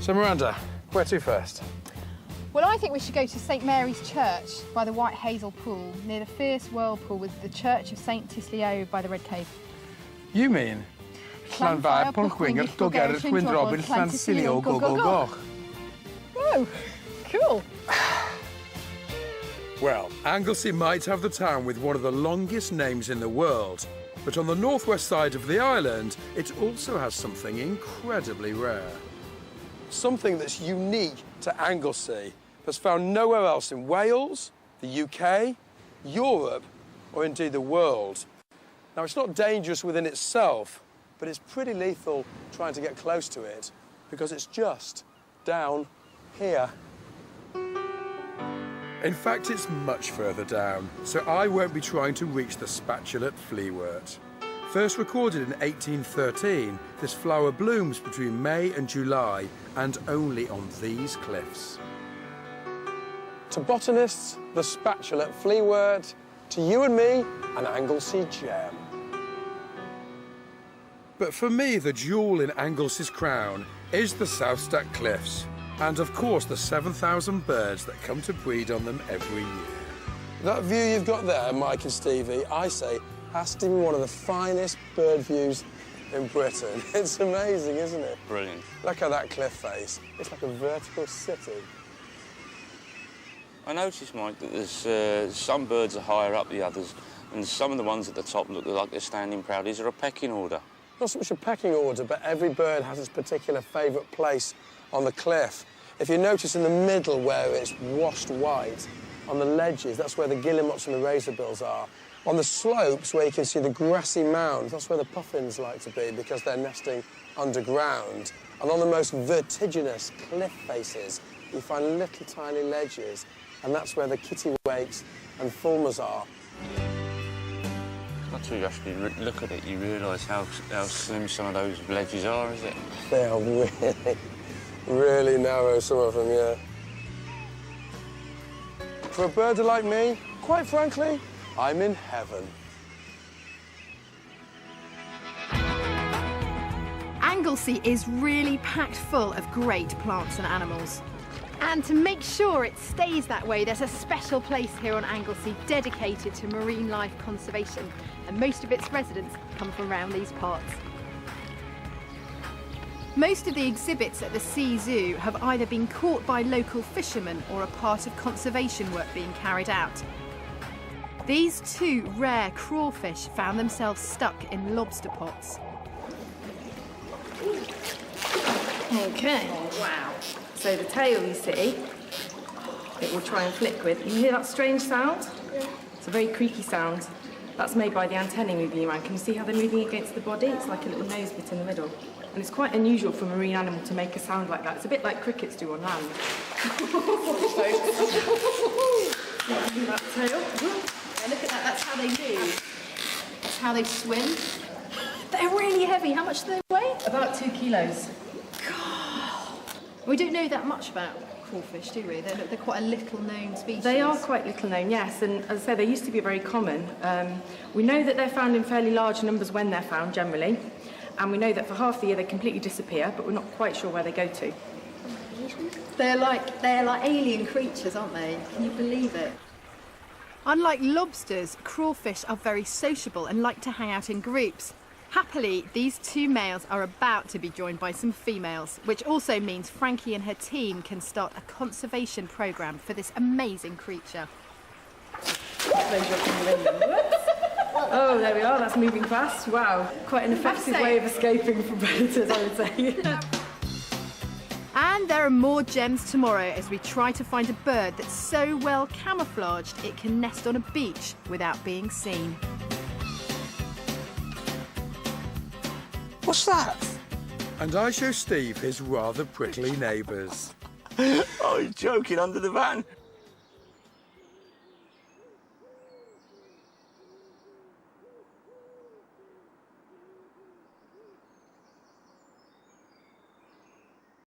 So, Miranda, where to first? Well, I think we should go to St Mary's Church by the White Hazel Pool, near the fierce whirlpool with the Church of St Tysleo by the Red Cave. You mean? Llanfair, Pwllgwyngyll, Gogeryll, Gwynrobin, Llansilio, go. Whoa, cool. Well, Anglesey might have the town with one of the longest names in the world, but on the northwest side of the island, it also has something incredibly rare. Something that's unique to Anglesey, that's found nowhere else in Wales, the UK, Europe, or indeed the world. Now, it's not dangerous within itself, but it's pretty lethal trying to get close to it, because it's just down here. In fact, it's much further down, so I won't be trying to reach the spatulate fleawort. First recorded in 1813, this flower blooms between May and July, and only on these cliffs. To botanists, the spatulate fleawort. To you and me, an Anglesey gem. But for me, the jewel in Anglesey's crown is the South Stack Cliffs, and of course the 7,000 birds that come to breed on them every year. That view you've got there, Mike and Stevie, I say, has to be one of the finest bird views in Britain. It's amazing, isn't it? Brilliant. Look at that cliff face. It's like a vertical city. I noticed, Mike, that there's some birds are higher up than others, and some of the ones at the top look like they're standing proud. Is there a pecking order? Not so much a pecking order, but every bird has its particular favourite place on the cliff. If you notice in the middle where it's washed white, on the ledges, that's where the guillemots and the razorbills are. On the slopes where you can see the grassy mounds, that's where the puffins like to be because they're nesting underground. And on the most vertiginous cliff faces, you find little tiny ledges, and that's where the kittiwakes and fulmars are. Until you actually look at it, you realise how slim some of those ledges are, is it? They are really narrow, some of them, yeah. For a birder like me, quite frankly, I'm in heaven. Anglesey is really packed full of great plants and animals. And to make sure it stays that way, there's a special place here on Anglesey dedicated to marine life conservation, and most of its residents come from around these parts. Most of the exhibits at the Sea Zoo have either been caught by local fishermen or are part of conservation work being carried out. These two rare crawfish found themselves stuck in lobster pots. Okay. Wow. So the tail, you see, it will try and flick with. You hear that strange sound? Yeah. It's a very creaky sound. That's made by the antennae moving around. Can you see how they're moving against the body? It's like a little nose bit in the middle. And it's quite unusual for a marine animal to make a sound like that. It's a bit like crickets do on land. That tail. Yeah, look at that, that's how they move. That's how they swim. They're really heavy. How much do they weigh? About 2 kilos. God. We don't know that much about crawfish, do we? They're quite a little known species. They are quite little known, yes, and as I say, they used to be very common. We know that they're found in fairly large numbers when they're found, generally, and we know that for half the year they completely disappear, but we're not quite sure where they go to. They're like alien creatures, aren't they? Can you believe it? Unlike lobsters, crawfish are very sociable and like to hang out in groups. Happily, these two males are about to be joined by some females, which also means Frankie and her team can start a conservation programme for this amazing creature. Oh, there we are, that's moving fast. Wow, quite an effective way of escaping from predators, I would say. And there are more gems tomorrow as we try to find a bird that's so well camouflaged it can nest on a beach without being seen. What's that? And I show Steve his rather prickly neighbours. Oh, he's joking under the van.